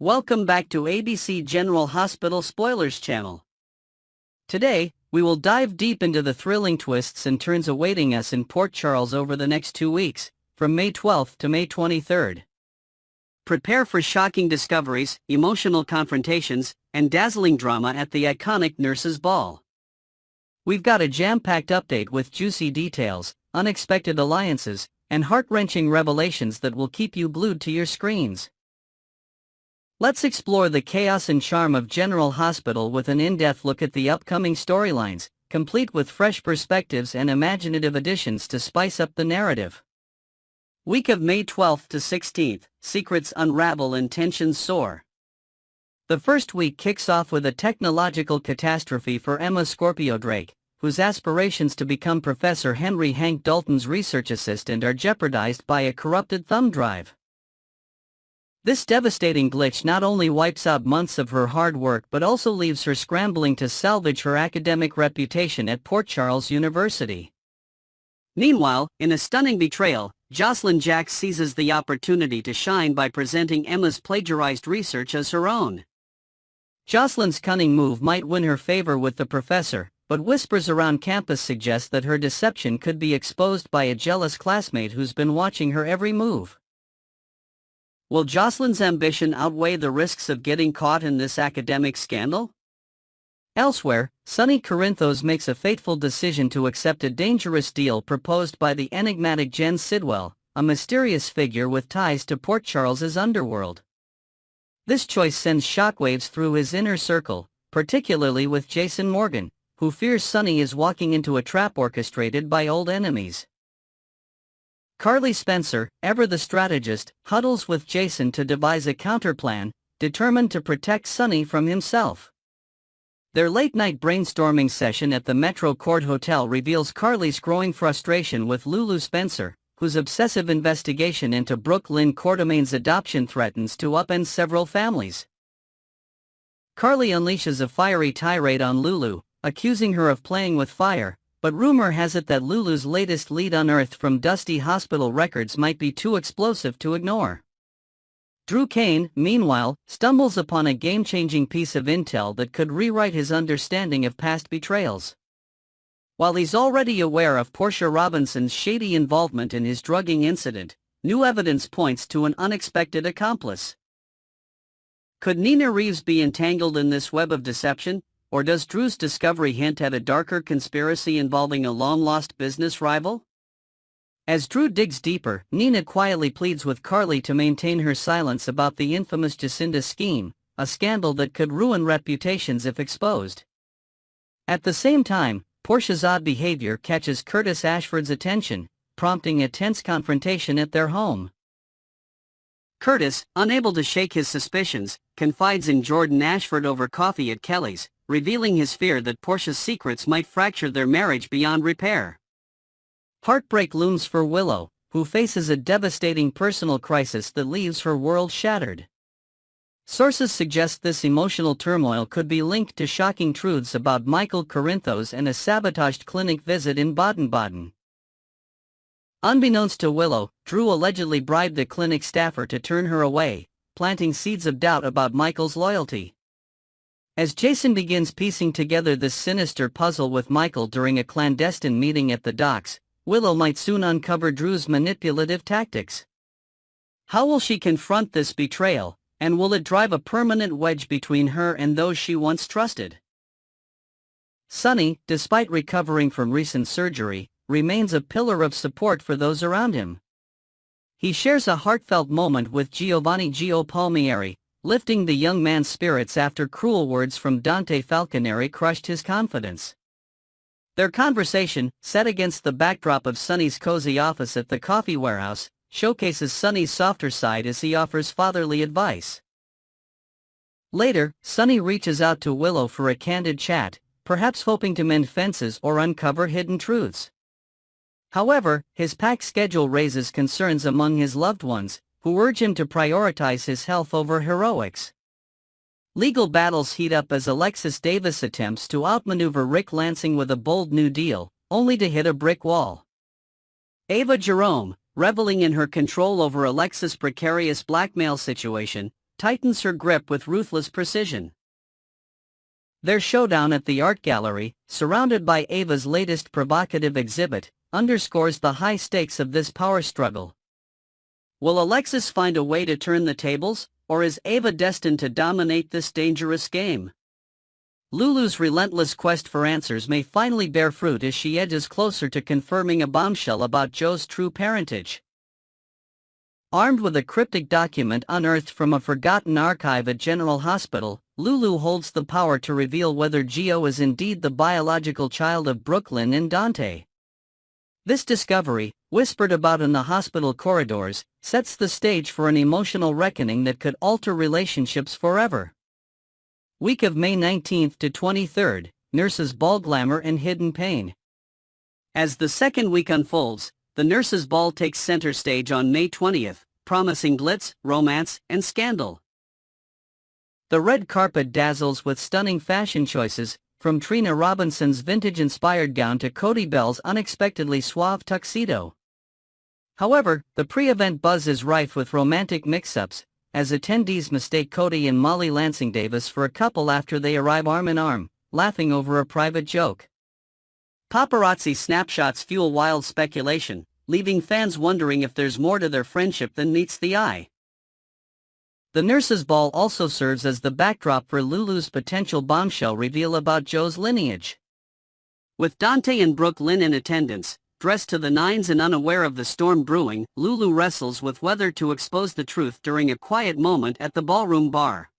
Welcome back to ABC General Hospital Spoilers channel. Today, we will dive deep into the thrilling twists and turns awaiting us in Port Charles over the next 2 weeks, from May 12th to May 23rd. Prepare for shocking discoveries, emotional confrontations, and dazzling drama at the iconic Nurses' Ball. We've got a jam-packed update with juicy details, unexpected alliances, and heart-wrenching revelations that will keep you glued to your screens. Let's explore the chaos and charm of General Hospital with an in-depth look at the upcoming storylines, complete with fresh perspectives and imaginative additions to spice up the narrative. Week of May 12th to 16th, secrets unravel and tensions soar. The first week kicks off with a technological catastrophe for Emma Scorpio Drake, whose aspirations to become Professor Henry Hank Dalton's research assistant are jeopardized by a corrupted thumb drive. This devastating glitch not only wipes out months of her hard work but also leaves her scrambling to salvage her academic reputation at Port Charles University. Meanwhile, in a stunning betrayal, Jocelyn seizes the opportunity to shine by presenting Emma's plagiarized research as her own. Jocelyn's cunning move might win her favor with the professor, but whispers around campus suggest that her deception could be exposed by a jealous classmate who's been watching her every move. Will Jocelyn's ambition outweigh the risks of getting caught in this academic scandal? Elsewhere, Sonny Corinthos makes a fateful decision to accept a dangerous deal proposed by the enigmatic Jen Sidwell, a mysterious figure with ties to Port Charles's underworld. This choice sends shockwaves through his inner circle, particularly with Jason Morgan, who fears Sonny is walking into a trap orchestrated by old enemies. Carly Spencer, ever the strategist, huddles with Jason to devise a counterplan, determined to protect Sonny from himself. Their late-night brainstorming session at the Metro Court Hotel reveals Carly's growing frustration with Lulu Spencer, whose obsessive investigation into Brooke Lynn Quartermain's adoption threatens to upend several families. Carly unleashes a fiery tirade on Lulu, accusing her of playing with fire, but rumor has it that Lulu's latest lead unearthed from dusty hospital records might be too explosive to ignore. Drew Kane, meanwhile, stumbles upon a game-changing piece of intel that could rewrite his understanding of past betrayals. While he's already aware of Portia Robinson's shady involvement in his drugging incident, new evidence points to an unexpected accomplice. Could Nina Reeves be entangled in this web of deception, or does Drew's discovery hint at a darker conspiracy involving a long-lost business rival? As Drew digs deeper, Nina quietly pleads with Carly to maintain her silence about the infamous Jacinda scheme, a scandal that could ruin reputations if exposed. At the same time, Portia's odd behavior catches Curtis Ashford's attention, prompting a tense confrontation at their home. Curtis, unable to shake his suspicions, confides in Jordan Ashford over coffee at Kelly's, revealing his fear that Portia's secrets might fracture their marriage beyond repair. Heartbreak looms for Willow, who faces a devastating personal crisis that leaves her world shattered. Sources suggest this emotional turmoil could be linked to shocking truths about Michael Corinthos and a sabotaged clinic visit in Baden-Baden. Unbeknownst to Willow, Drew allegedly bribed the clinic staffer to turn her away, planting seeds of doubt about Michael's loyalty. As Jason begins piecing together this sinister puzzle with Michael during a clandestine meeting at the docks, Willow might soon uncover Drew's manipulative tactics. How will she confront this betrayal, and will it drive a permanent wedge between her and those she once trusted? Sonny, despite recovering from recent surgery, remains a pillar of support for those around him. He shares a heartfelt moment with Giovanni Gio Palmieri, lifting the young man's spirits after cruel words from Dante Falconeri crushed his confidence. Their conversation, set against the backdrop of Sonny's cozy office at the coffee warehouse, showcases Sonny's softer side as he offers fatherly advice. Later, Sonny reaches out to Willow for a candid chat, perhaps hoping to mend fences or uncover hidden truths. However, his packed schedule raises concerns among his loved ones, who urge him to prioritize his health over heroics. Legal battles heat up as Alexis Davis attempts to outmaneuver Rick Lansing with a bold new deal, only to hit a brick wall. Ava Jerome, reveling in her control over Alexis' precarious blackmail situation, tightens her grip with ruthless precision. Their showdown at the art gallery, surrounded by Ava's latest provocative exhibit, underscores the high stakes of this power struggle. Will Alexis find a way to turn the tables, or is Ava destined to dominate this dangerous game? Lulu's relentless quest for answers may finally bear fruit as she edges closer to confirming a bombshell about Joe's true parentage. Armed with a cryptic document unearthed from a forgotten archive at General Hospital, Lulu holds the power to reveal whether Gio is indeed the biological child of Brooklyn and Dante. This discovery, whispered about in the hospital corridors, sets the stage for an emotional reckoning that could alter relationships forever. Week of May 19th to 23rd, Nurses Ball Glamour and Hidden Pain. As the second week unfolds, the Nurses Ball takes center stage on May 20th, promising glitz, romance, and scandal. The red carpet dazzles with stunning fashion choices, from Trina Robinson's vintage-inspired gown to Cody Bell's unexpectedly suave tuxedo. However, the pre-event buzz is rife with romantic mix-ups, as attendees mistake Cody and Molly Lansing Davis for a couple after they arrive arm-in-arm, laughing over a private joke. Paparazzi snapshots fuel wild speculation, leaving fans wondering if there's more to their friendship than meets the eye. The Nurses Ball also serves as the backdrop for Lulu's potential bombshell reveal about Joe's lineage. With Dante and Brooklyn in attendance, dressed to the nines and unaware of the storm brewing, Lulu wrestles with whether to expose the truth during a quiet moment at the ballroom bar.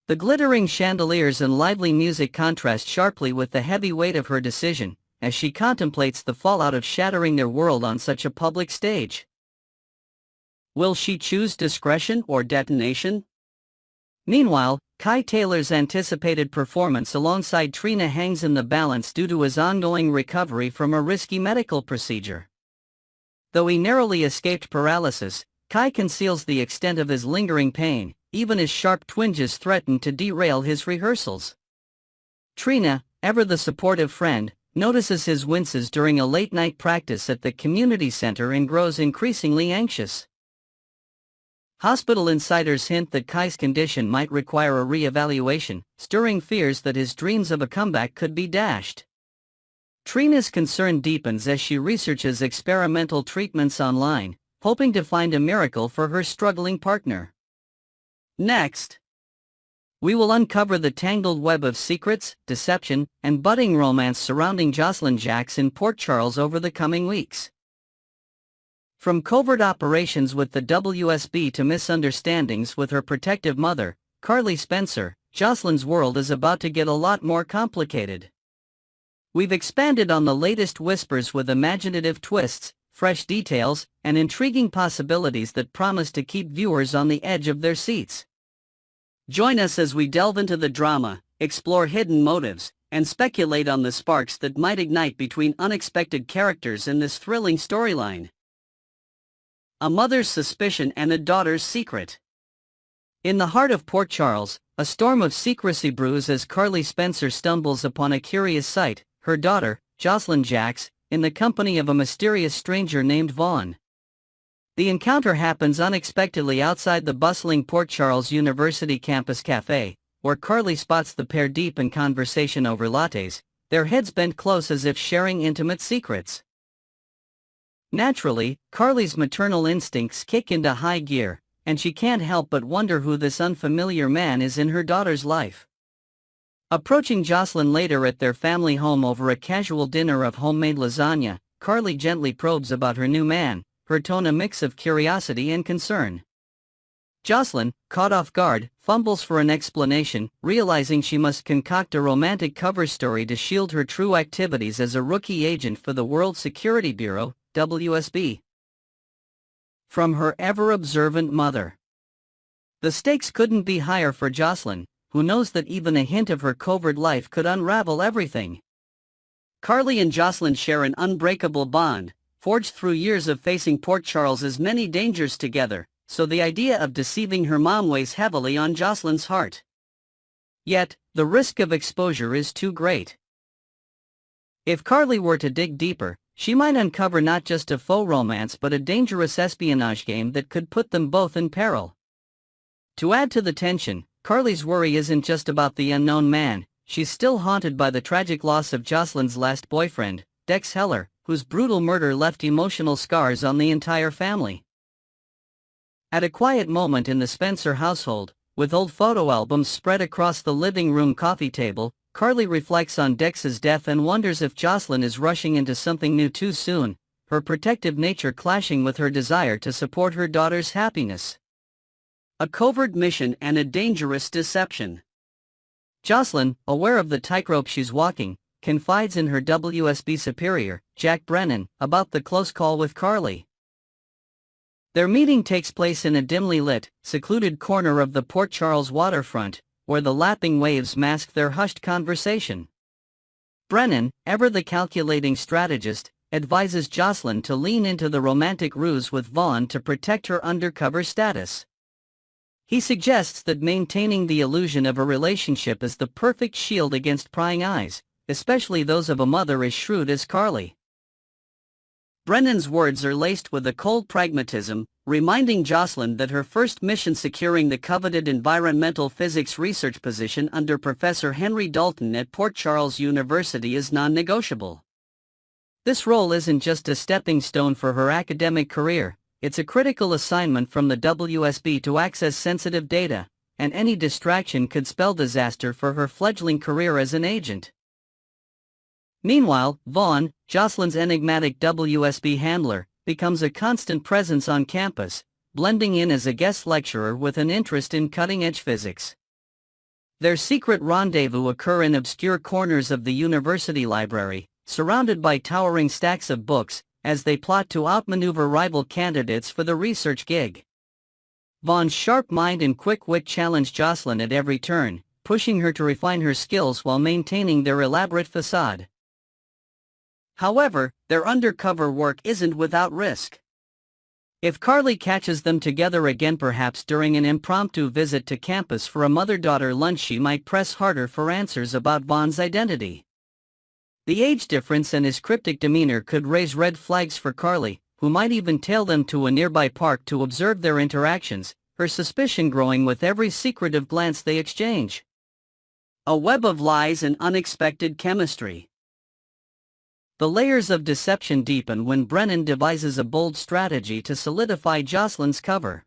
The glittering chandeliers and lively music contrast sharply with the heavy weight of her decision, as she contemplates the fallout of shattering their world on such a public stage. Will she choose discretion or detonation? Meanwhile, Kai Taylor's anticipated performance alongside Trina hangs in the balance due to his ongoing recovery from a risky medical procedure. Though he narrowly escaped paralysis, Kai conceals the extent of his lingering pain, even as sharp twinges threaten to derail his rehearsals. Trina, ever the supportive friend, notices his winces during a late-night practice at the community center and grows increasingly anxious. Hospital insiders hint that Kai's condition might require a re-evaluation, stirring fears that his dreams of a comeback could be dashed. Trina's concern deepens as she researches experimental treatments online, hoping to find a miracle for her struggling partner. Next, we will uncover the tangled web of secrets, deception, and budding romance surrounding Jocelyn Jacks in Port Charles over the coming weeks. From covert operations with the WSB to misunderstandings with her protective mother, Carly Spencer, Jocelyn's world is about to get a lot more complicated. We've expanded on the latest whispers with imaginative twists, fresh details, and intriguing possibilities that promise to keep viewers on the edge of their seats. Join us as we delve into the drama, explore hidden motives, and speculate on the sparks that might ignite between unexpected characters in this thrilling storyline. A mother's suspicion and a daughter's secret. In the heart of Port Charles, a storm of secrecy brews as Carly Spencer stumbles upon a curious sight, her daughter, Jocelyn Jacks, in the company of a mysterious stranger named Vaughn. The encounter happens unexpectedly outside the bustling Port Charles University campus cafe, where Carly spots the pair deep in conversation over lattes, their heads bent close as if sharing intimate secrets. Naturally, Carly's maternal instincts kick into high gear, and she can't help but wonder who this unfamiliar man is in her daughter's life. Approaching Jocelyn later at their family home over a casual dinner of homemade lasagna, Carly gently probes about her new man, her tone a mix of curiosity and concern. Jocelyn, caught off guard, fumbles for an explanation, realizing she must concoct a romantic cover story to shield her true activities as a rookie agent for the World Security Bureau, WSB. From her ever-observant mother. The stakes couldn't be higher for Jocelyn, who knows that even a hint of her covert life could unravel everything. Carly and Jocelyn share an unbreakable bond, forged through years of facing Port Charles's many dangers together, so the idea of deceiving her mom weighs heavily on Jocelyn's heart. Yet, the risk of exposure is too great. If Carly were to dig deeper, she might uncover not just a faux romance but a dangerous espionage game that could put them both in peril. To add to the tension, Carly's worry isn't just about the unknown man. She's still haunted by the tragic loss of Jocelyn's last boyfriend, Dex Heller, whose brutal murder left emotional scars on the entire family. At a quiet moment in the Spencer household, with old photo albums spread across the living room coffee table, Carly reflects on Dex's death and wonders if Jocelyn is rushing into something new too soon, her protective nature clashing with her desire to support her daughter's happiness. A covert mission and a dangerous deception. Jocelyn, aware of the tightrope she's walking, confides in her WSB superior, Jack Brennan, about the close call with Carly. Their meeting takes place in a dimly lit, secluded corner of the Port Charles waterfront, where the lapping waves mask their hushed conversation. Brennan, ever the calculating strategist, advises Jocelyn to lean into the romantic ruse with Vaughn to protect her undercover status. He suggests that maintaining the illusion of a relationship is the perfect shield against prying eyes, especially those of a mother as shrewd as Carly. Brennan's words are laced with a cold pragmatism, reminding Jocelyn that her first mission securing the coveted environmental physics research position under Professor Henry Dalton at Port Charles University is non-negotiable. This role isn't just a stepping stone for her academic career, it's a critical assignment from the WSB to access sensitive data, and any distraction could spell disaster for her fledgling career as an agent. Meanwhile, Vaughn, Jocelyn's enigmatic WSB handler, becomes a constant presence on campus, blending in as a guest lecturer with an interest in cutting-edge physics. Their secret rendezvous occur in obscure corners of the university library, surrounded by towering stacks of books, as they plot to outmaneuver rival candidates for the research gig. Vaughn's sharp mind and quick wit challenge Jocelyn at every turn, pushing her to refine her skills while maintaining their elaborate facade. However, their undercover work isn't without risk. If Carly catches them together again, perhaps during an impromptu visit to campus for a mother-daughter lunch, she might press harder for answers about Vaughn's identity. The age difference and his cryptic demeanor could raise red flags for Carly, who might even tail them to a nearby park to observe their interactions, her suspicion growing with every secretive glance they exchange. A web of lies and unexpected chemistry. The layers of deception deepen when Brennan devises a bold strategy to solidify Jocelyn's cover.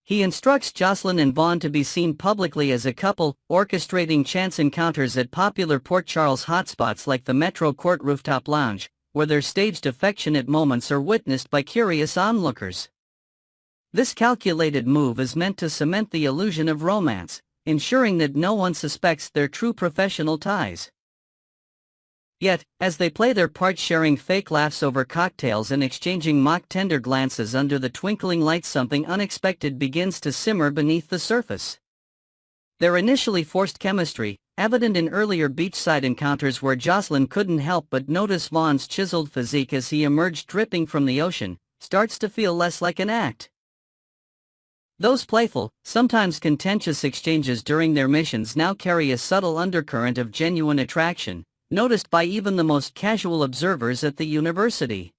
He instructs Jocelyn and Vaughn to be seen publicly as a couple, orchestrating chance encounters at popular Port Charles hotspots like the Metro Court Rooftop Lounge, where their staged affectionate moments are witnessed by curious onlookers. This calculated move is meant to cement the illusion of romance, ensuring that no one suspects their true professional ties. Yet, as they play their part, sharing fake laughs over cocktails and exchanging mock tender glances under the twinkling lights, something unexpected begins to simmer beneath the surface. Their initially forced chemistry, evident in earlier beachside encounters where Jocelyn couldn't help but notice Vaughn's chiseled physique as he emerged dripping from the ocean, starts to feel less like an act. Those playful, sometimes contentious exchanges during their missions now carry a subtle undercurrent of genuine attraction, noticed by even the most casual observers at the university.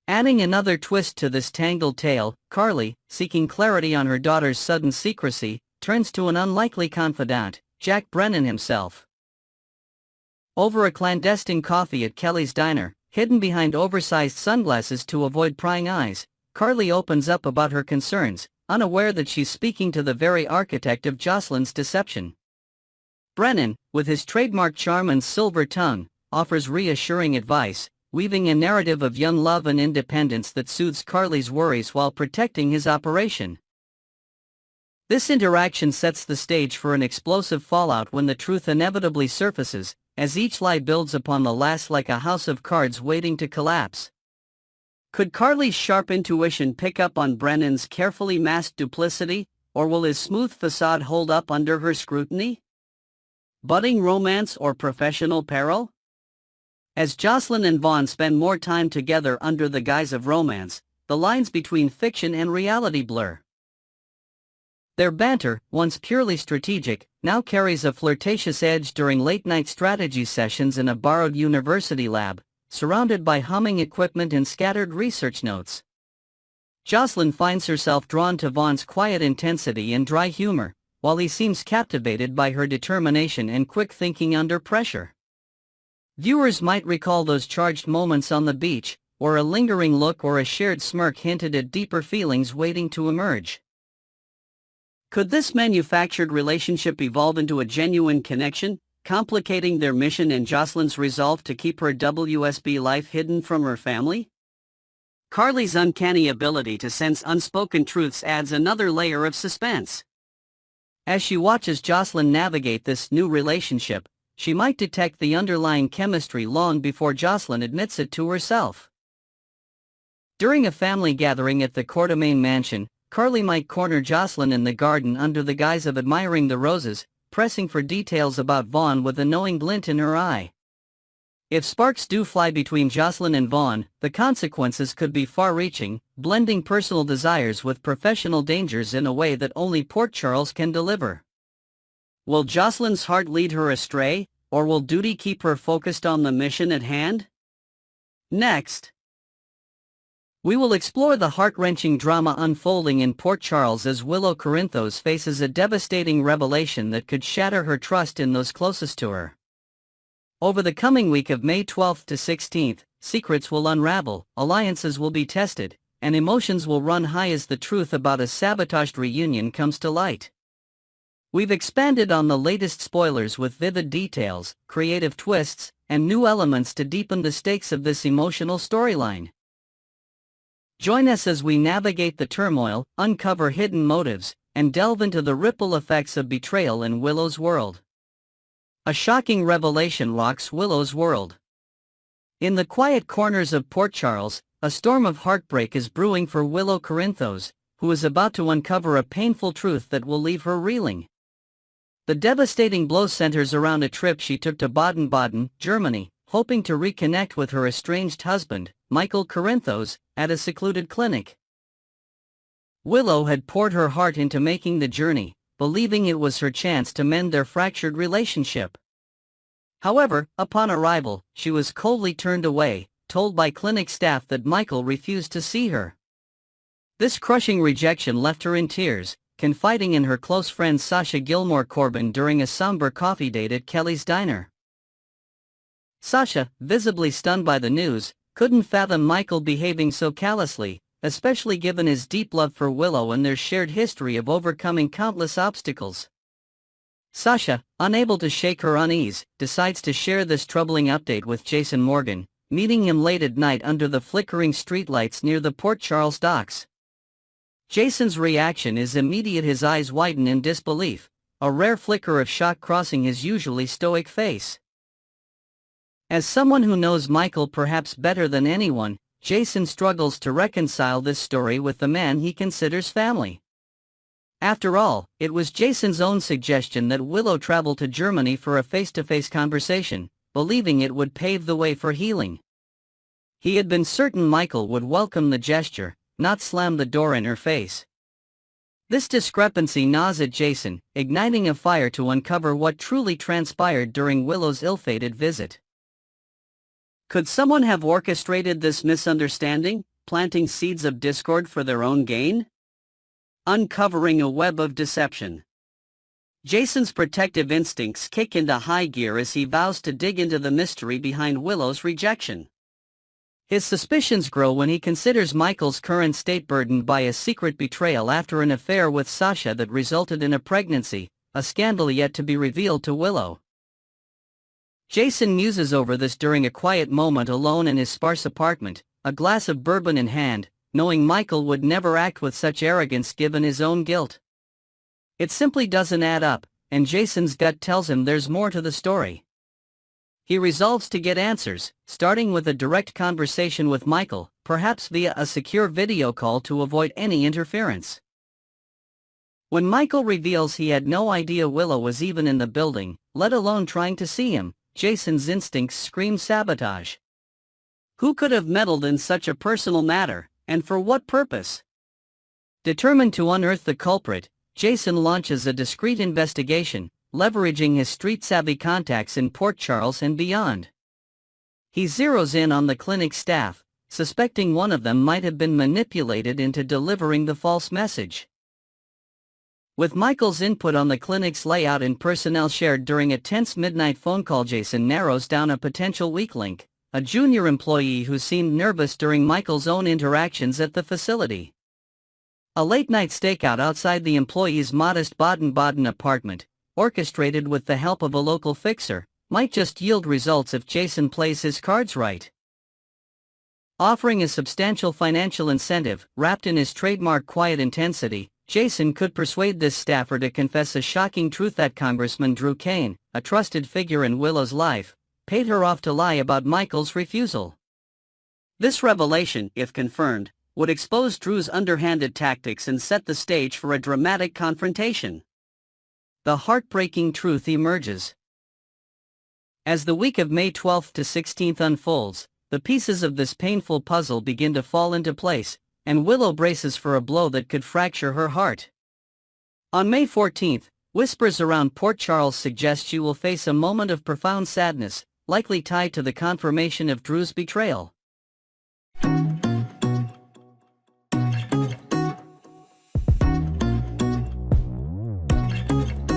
Adding another twist to this tangled tale, Carly, seeking clarity on her daughter's sudden secrecy, turns to an unlikely confidant, Jack Brennan himself. Over a clandestine coffee at Kelly's Diner, hidden behind oversized sunglasses to avoid prying eyes, Carly opens up about her concerns, unaware that she's speaking to the very architect of Jocelyn's deception. Brennan, with his trademark charm and silver tongue, offers reassuring advice, weaving a narrative of young love and independence that soothes Carly's worries while protecting his operation. This interaction sets the stage for an explosive fallout when the truth inevitably surfaces, as each lie builds upon the last like a house of cards waiting to collapse. Could Carly's sharp intuition pick up on Brennan's carefully masked duplicity, or will his smooth facade hold up under her scrutiny? Budding romance or professional peril? As Jocelyn and Vaughn spend more time together under the guise of romance, the lines between fiction and reality blur. Their banter, once purely strategic, now carries a flirtatious edge during late-night strategy sessions in a borrowed university lab, surrounded by humming equipment and scattered research notes. Jocelyn finds herself drawn to Vaughn's quiet intensity and dry humor, while he seems captivated by her determination and quick thinking under pressure. Viewers might recall those charged moments on the beach, where a lingering look or a shared smirk hinted at deeper feelings waiting to emerge. Could this manufactured relationship evolve into a genuine connection, complicating their mission and Jocelyn's resolve to keep her WSB life hidden from her family? Carly's uncanny ability to sense unspoken truths adds another layer of suspense. As she watches Jocelyn navigate this new relationship, she might detect the underlying chemistry long before Jocelyn admits it to herself. During a family gathering at the Courtemain mansion, Carly might corner Jocelyn in the garden under the guise of admiring the roses, pressing for details about Vaughn with a knowing glint in her eye. If sparks do fly between Jocelyn and Vaughn, the consequences could be far-reaching, blending personal desires with professional dangers in a way that only Port Charles can deliver. Will Jocelyn's heart lead her astray, or will duty keep her focused on the mission at hand? Next, we will explore the heart-wrenching drama unfolding in Port Charles as Willow Corinthos faces a devastating revelation that could shatter her trust in those closest to her. Over the coming week of May 12th to 16th, secrets will unravel, alliances will be tested, and emotions will run high as the truth about a sabotaged reunion comes to light. We've expanded on the latest spoilers with vivid details, creative twists, and new elements to deepen the stakes of this emotional storyline. Join us as we navigate the turmoil, uncover hidden motives, and delve into the ripple effects of betrayal in Willow's world. A shocking revelation rocks Willow's world. In the quiet corners of Port Charles, a storm of heartbreak is brewing for Willow Corinthos, who is about to uncover a painful truth that will leave her reeling. The devastating blow centers around a trip she took to Baden-Baden, Germany, hoping to reconnect with her estranged husband, Michael Corinthos, at a secluded clinic. Willow had poured her heart into making the journey, believing it was her chance to mend their fractured relationship. However, upon arrival, she was coldly turned away, told by clinic staff that Michael refused to see her. This crushing rejection left her in tears, confiding in her close friend Sasha Gilmore Corbin during a somber coffee date at Kelly's diner. Sasha, visibly stunned by the news, couldn't fathom Michael behaving so callously, especially given his deep love for Willow and their shared history of overcoming countless obstacles. Sasha, unable to shake her unease, decides to share this troubling update with Jason Morgan, meeting him late at night under the flickering streetlights near the Port Charles docks. Jason's reaction is immediate. His eyes widen in disbelief, a rare flicker of shock crossing his usually stoic face. As someone who knows Michael perhaps better than anyone, Jason struggles to reconcile this story with the man he considers family. After all, it was Jason's own suggestion that Willow travel to Germany for a face-to-face conversation, believing it would pave the way for healing. He had been certain Michael would welcome the gesture, not slam the door in her face. This discrepancy gnaws at Jason, igniting a fire to uncover what truly transpired during Willow's ill-fated visit. Could someone have orchestrated this misunderstanding, planting seeds of discord for their own gain? Uncovering a web of deception. Jason's protective instincts kick into high gear as he vows to dig into the mystery behind Willow's rejection. His suspicions grow when he considers Michael's current state burdened by a secret betrayal after an affair with Sasha that resulted in a pregnancy, a scandal yet to be revealed to Willow. Jason muses over this during a quiet moment alone in his sparse apartment, a glass of bourbon in hand, knowing Michael would never act with such arrogance given his own guilt. It simply doesn't add up, and Jason's gut tells him there's more to the story. He resolves to get answers, starting with a direct conversation with Michael, perhaps via a secure video call to avoid any interference. When Michael reveals he had no idea Willow was even in the building, let alone trying to see him, Jason's instincts scream sabotage. Who could have meddled in such a personal matter, and for what purpose? Determined to unearth the culprit, Jason launches a discreet investigation, leveraging his street-savvy contacts in Port Charles and beyond. He zeroes in on the clinic staff, suspecting one of them might have been manipulated into delivering the false message. With Michael's input on the clinic's layout and personnel shared during a tense midnight phone call, Jason narrows down a potential weak link, a junior employee who seemed nervous during Michael's own interactions at the facility. A late-night stakeout outside the employee's modest Baden-Baden apartment, orchestrated with the help of a local fixer, might just yield results if Jason plays his cards right. Offering a substantial financial incentive, wrapped in his trademark quiet intensity, Jason could persuade this staffer to confess a shocking truth that Congressman Drew Kane, a trusted figure in Willow's life, paid her off to lie about Michael's refusal. This revelation, if confirmed, would expose Drew's underhanded tactics and set the stage for a dramatic confrontation. The heartbreaking truth emerges. As the week of May 12 to 16 unfolds, the pieces of this painful puzzle begin to fall into place, and Willow braces for a blow that could fracture her heart. On May 14, whispers around Port Charles suggest she will face a moment of profound sadness, likely tied to the confirmation of Drew's betrayal.